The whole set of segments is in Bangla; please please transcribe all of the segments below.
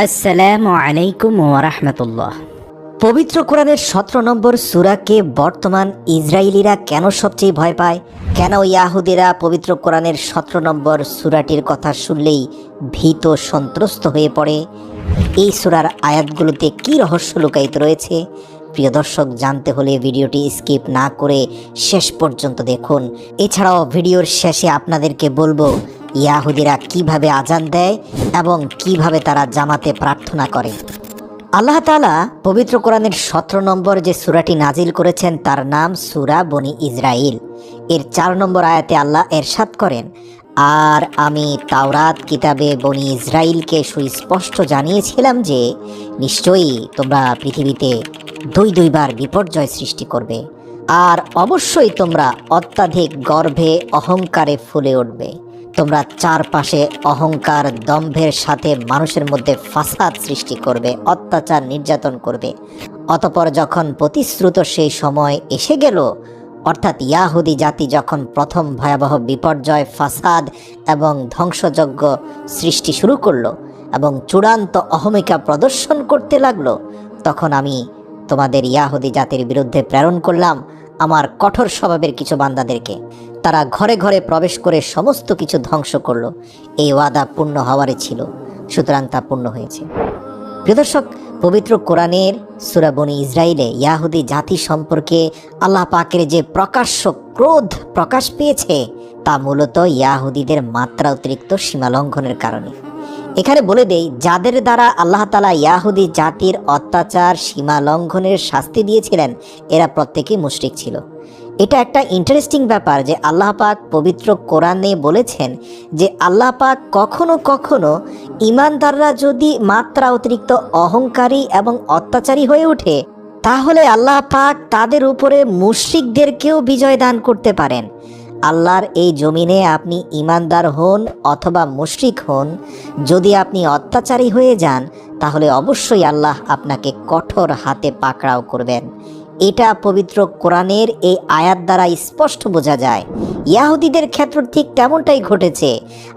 আসসালামু আলাইকুম ওয়া রাহমাতুল্লাহ। পবিত্র কোরআনের 17 নম্বর সূরাকে বর্তমান ইসরায়েলিরা কেন সবচেয়ে ভয় পায়, কেন ইয়াহুদিরা পবিত্র কোরআনের 17 নম্বর সূরাটির কথা শুনলেই ভীত সন্ত্রস্ত হয়ে পড়ে, এই সূরার আয়াতগুলোতে কী রহস্য লুকায়িত রয়েছে, প্রিয় দর্শক জানতে হলে ভিডিওটি স্কিপ না করে শেষ পর্যন্ত দেখুন। এছাড়াও ভিডিওর শেষে আপনাদেরকে বলবো ইয়াহুদিরা কিভাবে আজান দেয় এবং কিভাবে তারা জামাতে প্রার্থনা করে। আল্লাহ তাআলা পবিত্র কোরআনের 17 নম্বর যে সূরাটি নাজিল করেছেন তার নাম সূরা বনি ইসরাইল। এর 4 নম্বর আয়াতে আল্লাহ এরশাদ করেন, আর আমি তাওরাত কিতাবে বনি ইসরাইলকে সুস্পষ্ট জানিয়েছিলাম যে নিশ্চয়ই তোমরা পৃথিবীতে দুইবার বিপর্যয় সৃষ্টি করবে, আর অবশ্যই তোমরা অত্যাধিক গর্বে অহংকারে ফুলে উঠবে। তোমরা চারপাশে অহংকার দম্ভের সাথে মানুষের মধ্যে ফাসাদ সৃষ্টি করবে, অত্যাচার নির্যাতন করবে। অতঃপর যখন প্রতিশ্রুত সেই সময় এসে গেল, অর্থাৎ ইয়াহুদি জাতি যখন প্রথম ভয়াবহ বিপর্যয়, ফাসাদ এবং ধ্বংসযজ্ঞ সৃষ্টি শুরু করলো এবং চূড়ান্ত অহমিকা প্রদর্শন করতে লাগলো, তখন আমি তোমাদের ইয়াহুদি জাতির বিরুদ্ধে প্রেরণ করলাম আমার কঠোর স্বভাবের কিছু বান্দাদেরকে। তারা ঘরে ঘরে প্রবেশ করে সমস্ত কিছু ধ্বংস করলো। এই ওয়াদা পূর্ণ হওয়ারই ছিল, সুতরাং তা পূর্ণ হয়েছে। প্রিয় দর্শক, পবিত্র কোরআনের সূরা বনি ইসরাইলে ইয়াহুদি জাতি সম্পর্কে আল্লাহ পাকের যে প্রকাশ্য ক্রোধ প্রকাশ পেয়েছে তা মূলত ইয়াহুদিদের মাত্রা অতিরিক্ত সীমালঙ্ঘনের কারণে। এখানে বলে দেই, যাদের দ্বারা আল্লাহ তাআলা ইয়াহুদি জাতির অত্যাচার সীমা লঙ্ঘনের শাস্তি দিয়েছিলেন এরা প্রত্যেকেই মুশরিক ছিল। এটা একটা ইন্টারেস্টিং ব্যাপার যে আল্লাহ পাক পবিত্র কোরআনে বলেছেন যে আল্লাহ পাক কখনো কখনো ঈমানদাররা যদি মাত্রা অতিরিক্ত অহংকারী এবং অত্যাচারী হয়ে ওঠে তাহলে আল্লাহ পাক তাদের উপরে মুশরিকদেরকেও বিজয় দান করতে পারেন। আল্লাহর এই জমিনে আপনি ঈমানদার হন অথবা মুশরিক হন, যদি আপনি অত্যাচারী হয়ে যান তাহলে অবশ্যই আল্লাহ আপনাকে কঠোর হাতে পাকড়াও করবেন। এটা পবিত্র কোরআনের এই আয়াত দ্বারা স্পষ্ট বোঝা যায়। ইয়াহুদিদের ক্ষেত্রে ঠিক তেমনটাই ঘটেছে।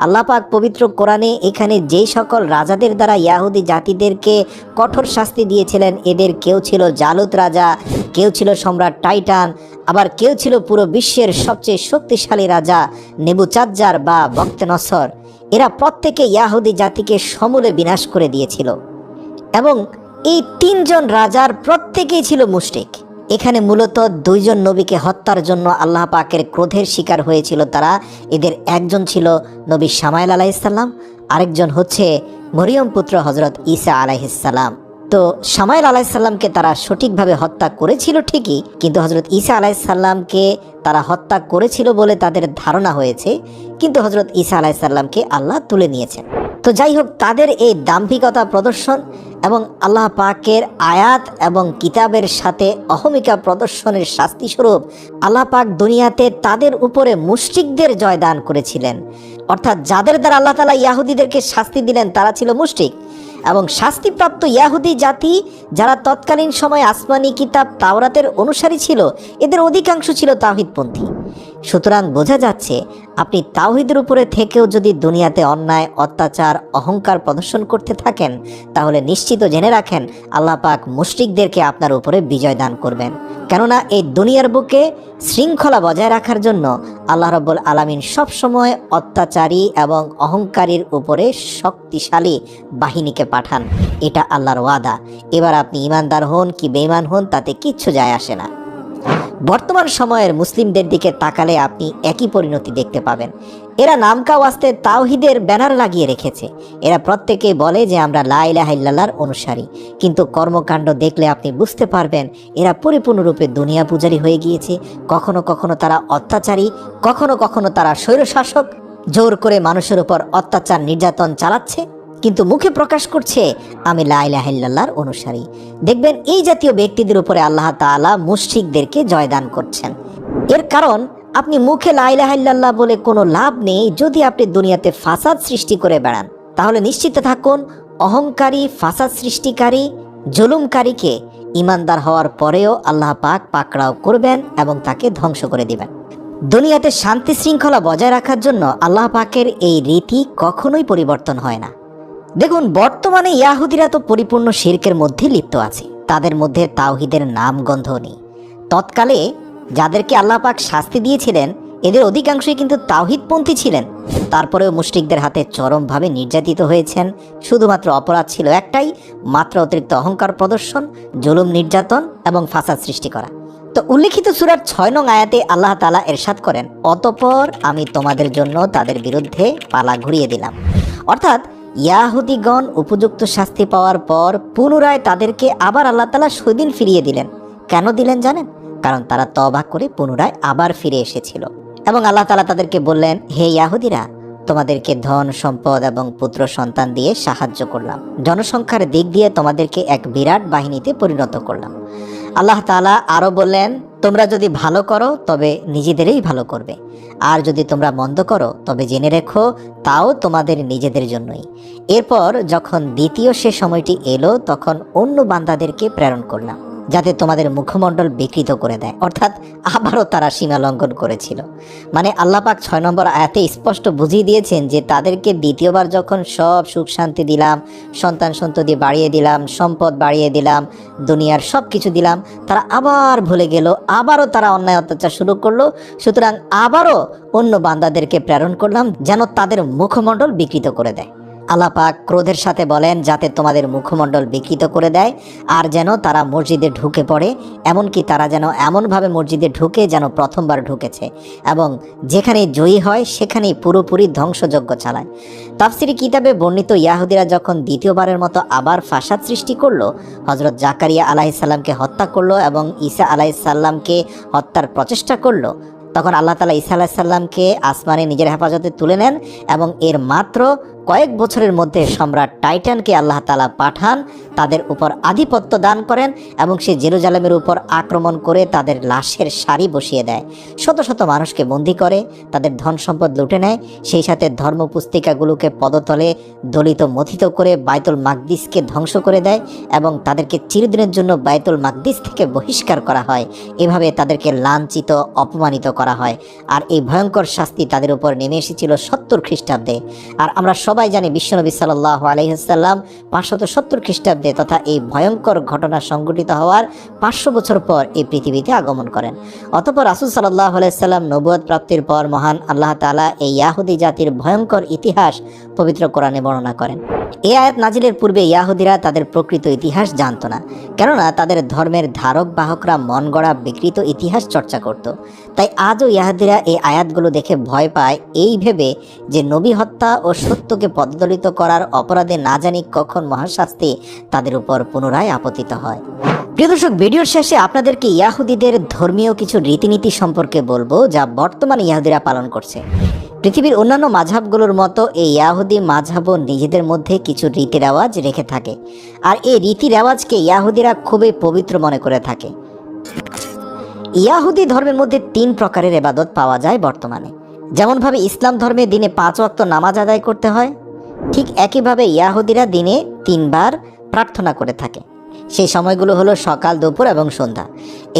আল্লাহ পাক পবিত্র কোরআনে এখানে যেই সকল রাজাদের দ্বারা ইয়াহুদি জাতিদেরকে কঠোর শাস্তি দিয়েছিলেন, এদের কেউ ছিল জালুত রাজা, কেউ ছিল সম্রাট টাইটান, আবার কেউ ছিল পুরো বিশ্বের সবচেয়ে শক্তিশালী রাজা নেবুচাদজার বা বখতেনসর। এরা প্রত্যেকে ইয়াহুদি জাতিকে সমূলে বিনাশ করে দিয়েছিল এবং এই 3 জন রাজার প্রত্যেকেই ছিল মুশরিক। এখানে মূলত 2 জন নবীকে হত্যার জন্য আল্লাহ পাকের ক্রোধের শিকার হয়েছিল তারা। এদের একজন ছিল নবী শামাইল আলাইহিসসালাম, আরেকজন হচ্ছে মরিয়ম পুত্র হজরত ঈসা আলাইহিসসালাম। তো শামাইল আলাইহিসসালামকে তারা সঠিকভাবে হত্যা করেছিল ঠিকই, কিন্তু হজরত ঈসা আলাইহিসসালামকে তারা হত্যা করেছিল বলে তাদের ধারণা হয়েছে, কিন্তু হজরত ঈসা আলাইহিসসালামকে আল্লাহ তুলে নিয়েছেন। তো যাই হোক, তাদের এই দাম্ভিকতা প্রদর্শন এবং আল্লাহ পাকের আয়াত এবং কিতাবের সাথে অহমিকা প্রদর্শনের শাস্তিস্বরূপ আল্লাহ পাক দুনিয়াতে তাদের উপরে মুশরিকদের জয়দান করেছিলেন। অর্থাৎ যাদের দ্বারা আল্লাহ তাআলা ইয়াহুদিদেরকে শাস্তি দিলেন তারা ছিল মুশরিক, এবং শাস্তিপ্রাপ্ত ইয়াহুদি জাতি যারা তৎকালীন সময় আসমানি কিতাব তাওরাতের অনুসারী ছিল, এদের অধিকাংশ ছিল তাওহীদপন্থী। সুতরাং বোঝা যাচ্ছে আপনি তাওহীদের উপরে থেকেও যদি দুনিয়াতে অন্যায়, অত্যাচার, অহংকার প্রদর্শন করতে থাকেন তাহলে নিশ্চিত জেনে রাখেন আল্লাহ পাক মুশরিকদেরকে আপনার উপরে বিজয় দান করবেন। কেননা এই দুনিয়ার বুকে শৃঙ্খলা বজায় রাখার জন্য আল্লাহ রাব্বুল আলামিন সবসময় অত্যাচারী এবং অহংকারীর উপরে শক্তিশালী বাহিনীকে পাঠান। এটা আল্লাহর ওয়াদা। এবার আপনি ঈমানদার হন কি বেঈমান হন তাতে কিচ্ছু যায় আসে না। বর্তমান সময়ের মুসলিমদের দিকে তাকালে আপনি একই পরিণতি দেখতে পাবেন। এরা নামকা ওয়াস্তে তাওহীদের ব্যানার লাগিয়ে রেখেছে। এরা প্রত্যেকেই বলে যে আমরা লা ইলাহা ইল্লাল্লাহর অনুসারী, কিন্তু কর্মকাণ্ড দেখলে আপনি বুঝতে পারবেন এরা পরিপূর্ণরূপে দুনিয়া পূজারী হয়ে গিয়েছে। কখনো কখনো তারা অত্যাচারী, কখনো কখনো তারা স্বৈরশাসক, জোর করে মানুষের উপর অত্যাচার নির্যাতন চালাচ্ছে, কিন্তু মুখে প্রকাশ করছে আমি লা ইলাহা ইল্লাল্লাহর অনুসারী। দেখবেন এই জাতীয় ব্যক্তিদের উপরে আল্লাহ তাআলা মুশরিকদেরকে জয়দান করছেন। এর কারণ আপনি মুখে লা ইলাহা ইল্লাল্লাহ বলে কোনো লাভ নেই যদি আপনি দুনিয়াতে ফাসাদ সৃষ্টি করে বেড়ান। তাহলে নিশ্চিত থাকুন অহংকারী, ফাসাদ সৃষ্টিকারী, জুলুমকারীকে ঈমানদার হওয়ার পরেও আল্লাহ পাক পাকড়াও করবেন এবং তাকে ধ্বংস করে দিবেন। দুনিয়াতে শান্তি শৃঙ্খলা বজায় রাখার জন্য আল্লাহ পাকের এই রীতি কখনোই পরিবর্তন হয় না। দেখুন, বর্তমানে ইয়াহুদিরা তো পরিপূর্ণ শিরকের মধ্যে লিপ্ত আছে, তাদের মধ্যে তাওহীদের নামগন্ধ নেই। তৎকালে যাদেরকে আল্লাহ পাক শাস্তি দিয়েছিলেন এদের অধিকাংশই কিন্তু তাওহীদপন্থী ছিলেন, তারপরেও মুশরিকদের হাতে চরমভাবে নির্যাতিত হয়েছেন। শুধুমাত্র অপরাধ ছিল একটাই, মাত্র অতিরিক্ত অহংকার প্রদর্শন, জুলুম নির্যাতন এবং ফাসাদ সৃষ্টি করা। তো উল্লেখিত সূরার 6 নং আয়াতে আল্লাহ তাআলা ইরশাদ করেন, অতঃপর আমি তোমাদের জন্য তাদের বিরুদ্ধে পালা ঘুরিয়ে দিলাম। অর্থাৎ ইয়াহুদিগণ উপযুক্ত শাস্তি পাওয়ার পর পুনরায় তাদেরকে আবার আল্লাহ তাআলা সেদিন ফিরিয়ে দিলেন। কেন দিলেন জানেন? কারণ তারা তওবা করে পুনরায় আবার ফিরে এসেছিল। এবং আল্লাহ তাআলা তাদেরকে বললেন, হে ইয়াহুদিরা, তোমাদেরকে ধন সম্পদ এবং পুত্র সন্তান দিয়ে সাহায্য করলাম, জনসংখ্যার দিক দিয়ে তোমাদেরকে এক বিরাট বাহিনীতে পরিণত করলাম। আল্লাহ তাআলা আরও বললেন, তোমরা যদি ভালো করো তবে নিজেদেরই ভালো করবে, আর যদি তোমরা মন্দ করো তবে জেনে রেখো তাও তোমাদের নিজেদের জন্যই। এরপর যখন দ্বিতীয় সে সময়টি এলো তখন অন্য বান্দাদেরকে প্রেরণ করলাম যাতে তোমাদের মুখমণ্ডল বিকৃত করে দেয়। অর্থাৎ আবারও তারা সীমা লঙ্ঘন করেছিল। মানে আল্লাহ পাক 6 নম্বর আয়াতে স্পষ্ট বুঝিয়ে দিয়েছেন যে তাদেরকে দ্বিতীয়বার যখন সব সুখ শান্তি দিলাম, সন্তান সন্ততি বাড়িয়ে দিলাম, সম্পদ বাড়িয়ে দিলাম, দুনিয়ার সব কিছু দিলাম, তারা আবার ভুলে গেল, আবারও তারা অন্যায় অত্যাচার শুরু করলো। সুতরাং আবারও অন্য বান্দাদেরকে প্রেরণ করলাম যেন তাদের মুখমণ্ডল বিকৃত করে দেয়। আল্লাহ পাক ক্রোধের সাথে বলেন যাতে তোমাদের মুখমণ্ডল বিকৃত করে দেয়, আর যেন তারা মসজিদে ঢুকে পড়ে, এমনকি তারা যেন এমনভাবে মসজিদে ঢুকে যেন প্রথমবার ঢুকেছে, এবং যেখানে জয়ী হয় সেখানেই পুরোপুরি ধ্বংসযজ্ঞ চালায়। তাফসিরি কিতাবে বর্ণিত ইয়াহুদিরা যখন দ্বিতীয়বারের মতো আবার ফাসাদ সৃষ্টি করলো, হযরত জাকারিয়া আলাইহিসসালামকে হত্যা করলো এবং ঈসা আলাইহিসসালামকে হত্যার প্রচেষ্টা করলো, তখন আল্লাহ তাআলা ঈসা আলাইহিসসালামকে আসমানে নিজের হেফাজতে তুলে নেন এবং এর মাত্র কয়েক বছরের মধ্যে সম্রাট টাইটানকে আল্লাহ তাআলা পাঠান, তাদের উপর আধিপত্য দান করেন এবং সে জেরুজালেমের উপর আক্রমণ করে তাদের লাশের সারি বসিয়ে দেয়, শত শত মানুষকে বন্দী করে, তাদের ধন সম্পদ লুটে নেয়, সেই সাথে ধর্ম পুস্তিকাগুলোকে পদতলে দলিত মথিত করে বাইতুল মাকদিসকে ধ্বংস করে দেয় এবং তাদেরকে চিরদিনের জন্য বাইতুল মাকদিস থেকে বহিষ্কার করা হয়। এভাবে তাদেরকে লাঞ্ছিত অপমানিত করা হয়। আর এই ভয়ঙ্কর শাস্তি তাদের উপর নেমে এসেছিল 70 খ্রিস্টাব্দে। আর আমরা সবাই জানি বিশ্বনবী সাল্লাল্লাহু আলাইহি ওয়াসাল্লাম 570 খ্রিস্টাব্দে তথা এই ভয়ঙ্কর ঘটনা সংঘটিত হওয়ার 500 বছর পর এই পৃথিবীতে আগমন করেন। অতঃপর রাসূল সাল্লাল্লাহু আলাইহি ওয়াসাল্লাম নবুয়ত প্রাপ্তির পর মহান আল্লাহ তাআলা এই ইয়াহুদি জাতির ভয়ঙ্কর ইতিহাস পবিত্র কোরআনে বর্ণনা করেন। এই আয়াত নাজিলের পূর্বে ইয়াহুদিরা তাদের প্রকৃত ইতিহাস জানত না, কেননা তাদের ধর্মের ধারক বাহকরা মন গড়া বিকৃত ইতিহাস চর্চা করত। তাই আজও ইয়াহুদিরা এই আয়াতগুলো দেখে ভয় পায়, এই ভেবে যে নবী হত্যা ও সত্যকে পদদলিত করার অপরাধে না জানি কখন মহাশাস্তি তাদের উপর পুনরায় আপতিত হয়। প্রিয় দর্শক, ভিডিওর শেষে আপনাদেরকে ইয়াহুদিদের ধর্মীয় কিছু রীতিনীতি সম্পর্কে বলবো যা বর্তমানে ইয়াহুদিরা পালন করছে। পৃথিবীর অন্যান্য মাযহাবগুলোর মতো এই ইয়াহুদি মাযহাবও নিজেদের মধ্যে কিছু রীতি রেওয়াজ রেখে থাকে, আর এই রীতি রেওয়াজকে ইয়াহুদিরা খুবই পবিত্র মনে করে থাকে। ইয়াহুদি ধর্মের মধ্যে 3 প্রকারের ইবাদত পাওয়া যায় বর্তমানে। যেমনভাবে ইসলাম ধর্মে দিনে 5 ওয়াক্ত নামাজ আদায় করতে হয়, ঠিক একইভাবে ইয়াহুদিরা দিনে 3 বার প্রার্থনা করে থাকে। সেই সময়গুলো হলো সকাল, দুপুর এবং সন্ধ্যা।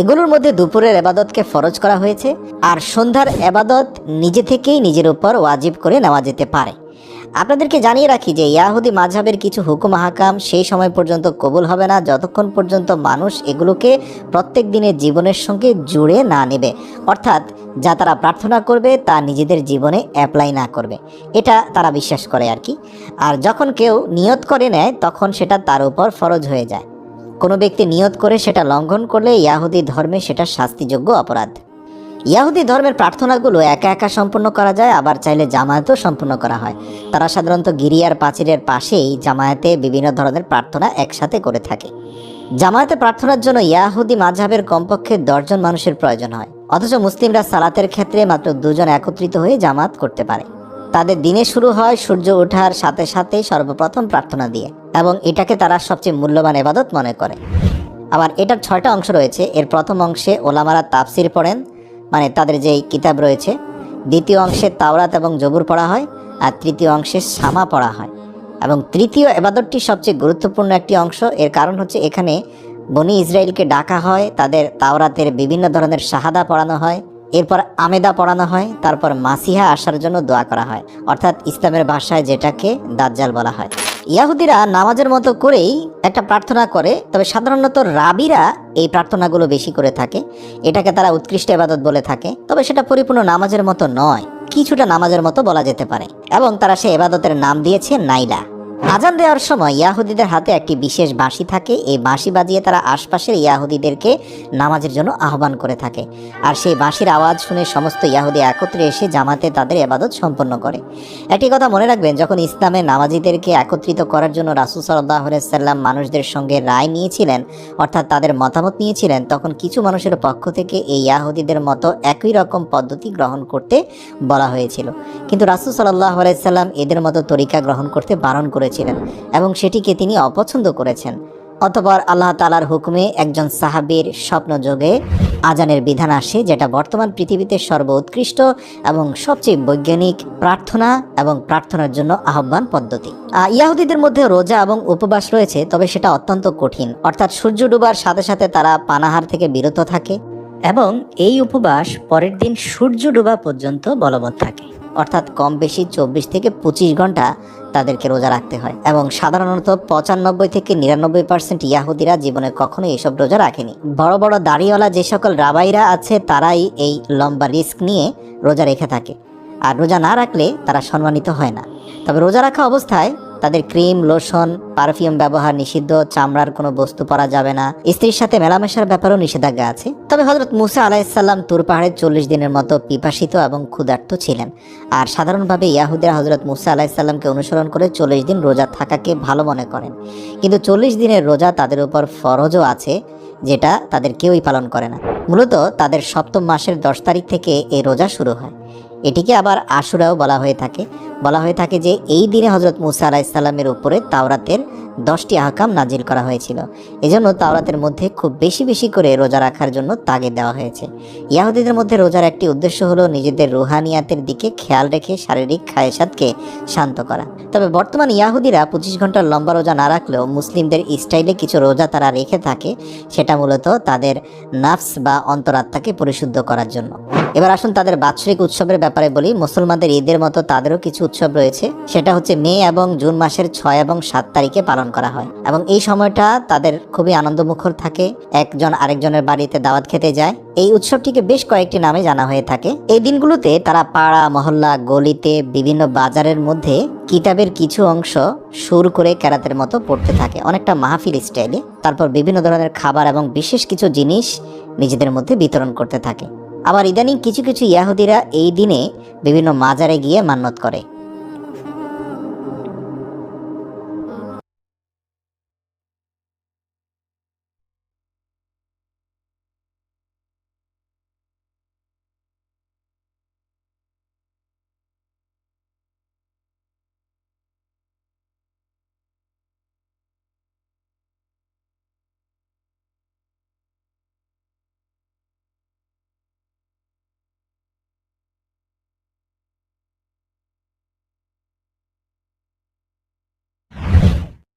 এগুলোর মধ্যে দুপুরের ইবাদতকে ফরজ করা হয়েছে, আর সন্ধ্যার ইবাদত নিজে থেকেই নিজের উপর ওয়াজিব করে নেওয়া যেতে পারে। আপনাদেরকে জানিয়ে রাখি যে ইয়াহুদি মাযহাবের কিছু হুকুম হাকাম সেই সময় পর্যন্ত কবুল হবে না যতক্ষণ পর্যন্ত মানুষ এগুলোকে প্রত্যেক দিনের জীবনের সঙ্গে জুড়ে না নেবে, অর্থাৎ যা তারা প্রার্থনা করবে তা নিজেদের জীবনে অ্যাপ্লাই না করবে, এটা তারা বিশ্বাস করে আর কি। আর যখন কেউ নিয়ত করে নেয় তখন সেটা তার উপর ফরজ হয়ে যায়। কোনো ব্যক্তি নিয়ত করে সেটা লঙ্ঘন করলে ইয়াহুদি ধর্মে সেটা শাস্তিযোগ্য অপরাধ। ইয়াহুদি ধর্মের প্রার্থনাগুলো একা একা সম্পন্ন করা যায়, আবার চাইলে জামায়াতেও সম্পন্ন করা হয়। তারা সাধারণত গিরিয়ার প্রাচীরের পাশেই জামায়াতে বিভিন্ন ধরনের প্রার্থনা একসাথে করে থাকে। জামায়াতে প্রার্থনার জন্য ইয়াহুদি মাযহাবের কমপক্ষে 10 জন মানুষের প্রয়োজন হয়, অথচ মুসলিমরা সালাতের ক্ষেত্রে মাত্র 2 জন একত্রিত হয়ে জামাত করতে পারে। তাদের দিনে শুরু হয় সূর্য ওঠার সাথে সাথে সর্বপ্রথম প্রার্থনা দিয়ে, এবং এটাকে তারা সবচেয়ে মূল্যবান ইবাদত মনে করে। আবার এটার 6টা অংশ রয়েছে। এর প্রথম অংশে ওলামারা তাফসির পড়েন, মানে তাদের যেই কিতাব রয়েছে। দ্বিতীয় অংশে তাওরাত এবং জবুর পড়া হয়, আর তৃতীয় অংশে শামা পড়া হয়। এবং তৃতীয় ইবাদতটি সবচেয়ে গুরুত্বপূর্ণ একটি অংশ। এর কারণ হচ্ছে এখানে বনি ইসরাইলকে ডাকা হয়, তাদের তাওরাতের বিভিন্ন ধরনের শাহাদা পড়ানো হয়, এরপর আমেদা পড়ানো হয়, তারপর মাসিহা আসার জন্য দোয়া করা হয়, অর্থাৎ ইসলামের ভাষায় যেটাকে দাজ্জাল বলা হয়। ইয়াহুদিরা নামাজের মতো করেই একটা প্রার্থনা করে, তবে সাধারণত রাবিরা এই প্রার্থনাগুলো বেশি করে থাকে। এটাকে তারা উৎকৃষ্ট ইবাদত বলে থাকে, তবে সেটা পরিপূর্ণ নামাজের মতো নয়, কিছুটা নামাজের মতো বলা যেতে পারে, এবং তারা সেই ইবাদতের নাম দিয়েছে নাইলা। আজান দেওয়ার সময় ইয়াহুদিদের হাতে একটি বিশেষ বাঁশি থাকে, এই বাঁশি বাজিয়ে তারা আশপাশের ইয়াহুদিদেরকে নামাজের জন্য আহ্বান করে থাকে, আর সেই বাঁশির আওয়াজ শুনে সমস্ত ইয়াহুদি একত্রে এসে জামাতে তাদের ইবাদত সম্পন্ন করে। একটি কথা মনে রাখবেন, যখন ইসলামে নামাজিদেরকে একত্রিত করার জন্য রাসূল সাল্লাল্লাহু আলাইহি সাল্লাম মানুষদের সঙ্গে রায় নিয়েছিলেন, অর্থাৎ তাদের মতামত নিয়েছিলেন, তখন কিছু মানুষের পক্ষ থেকে এই ইয়াহুদিদের মতো একই রকম পদ্ধতি গ্রহণ করতে বলা হয়েছিল, কিন্তু রাসূল সাল্লাল্লাহু আলাইহি সাল্লাম এদের মতো তরিকা গ্রহণ করতে বারণ করেছিলেন এবং সেটিকে তিনি অপছন্দ করেছেন। অতঃপর আল্লাহ তাআলার হুকুমে একজন সাহাবীর স্বপ্নযোগে আজানের বিধান আসে, যেটা বর্তমান পৃথিবীতে সর্বোৎকৃষ্ট এবং সবচেয়ে বৈজ্ঞানিক প্রার্থনা এবং প্রার্থনার জন্য আহ্বান পদ্ধতি। ইয়াহুদিদের মধ্যে রোজা এবং উপবাস রয়েছে, তবে সেটা অত্যন্ত কঠিন, অর্থাৎ সূর্য ডোবার সাথে সাথে তারা পানাহার থেকে বিরত থাকে এবং এই উপবাস পরের দিন সূর্য ডোবা পর্যন্ত বলবৎ থাকে, অর্থাৎ কম বেশি 24 থেকে 25 ঘন্টা তাদেরকে রোজা রাখতে হয়। এবং সাধারণত 95 থেকে 99% ইয়াহুদিরা জীবনে কখনো এইসব রোজা রাখেনি। বড় বড় দাড়িওয়ালা যে সকল রাবাইরা আছে তারাই এই লম্বা রিস্ক নিয়ে রোজা রেখে থাকে, আর রোজা না রাখলে তারা সম্মানিত হয় না। তবে রোজা রাখা অবস্থায় তাদের ক্রিম, লোশন, পারফিউম ব্যবহার নিষিদ্ধ, চামড়ার কোনো বস্তু পরা যাবে না, স্ত্রীর সাথে মেলামেশার ব্যাপারেও নিষেধাজ্ঞা আছে। তবে হযরত মুসা আলাইহিস সালাম তুর পাহাড়ে 40 দিনের মতো পিপাসিত এবং ক্ষুধার্ত ছিলেন, আর সাধারণভাবে ইয়াহুদিরা হযরত মুসা আলাইহিস সালামকে অনুসরণ করে 40 দিন রোজা থাকাকে ভালো মনে করেন, কিন্তু 40 দিনের রোজা তাদের উপর ফরজও আছে, যেটা তাদের কেউই পালন করে না। মূলত তাদের সপ্তম মাসের 10 তারিখ থেকে এই রোজা শুরু হয়। এটিকে আবার আশুরাও বলা হয়ে থাকে যে এই দিনে হযরত মুসা আলাইহিস সালামের উপরে তাওরাতের 10টি আহকাম নাজিল করা হয়েছিল, এজন্য তাওরাতের মধ্যে খুব বেশি বেশি করে রোজা রাখার জন্য তাগিদ দেওয়া হয়েছে। ইয়াহুদিদের মধ্যে রোজার একটি উদ্দেশ্য হলো নিজেদের রুহানিয়াতের দিকে খেয়াল রেখে শারীরিক খায়েশাতকে শান্ত করা। তবে বর্তমান ইয়াহুদিরা 25 ঘন্টার লম্বা রোজা না রাখলেও মুসলিমদের স্টাইলে কিছু রোজা তারা রেখে থাকে, সেটা মূলত তাদের নাফস বা অন্তরাত্মাকে পরিশুদ্ধ করার জন্য। এবার আসুন তাদের বাৎসরিক উৎসবের ব্যাপারে বলি। মুসলমানদের ঈদের মতো তাদেরও কিছু উৎসব রয়েছে, সেটা হচ্ছে মে এবং জুন মাসের 6 এবং 7 তারিখে পালন করা হয়, এবং এই সময়টা তাদের খুবই আনন্দমুখর থাকে, একজন আরেকজনের বাড়িতে দাওয়াত খেতে যায়। এই উৎসবটিকে বেশ কয়েকটি নামে জানা হয়ে থাকে। এই দিনগুলোতে তারা পাড়া, মহল্লা, গলিতে, বিভিন্ন বাজারের মধ্যে কিতাবের কিছু অংশ সুর করে কেরাতের মতো পড়তে থাকে, অনেকটা মাহফিল স্টাইলে। তারপর বিভিন্ন ধরনের খাবার এবং বিশেষ কিছু জিনিস নিজেদের মধ্যে বিতরণ করতে থাকে। আবার ইদানিং কিছু কিছু ইয়াহুদিরা এই দিনে বিভিন্ন মাজারে গিয়ে মান্নত করে।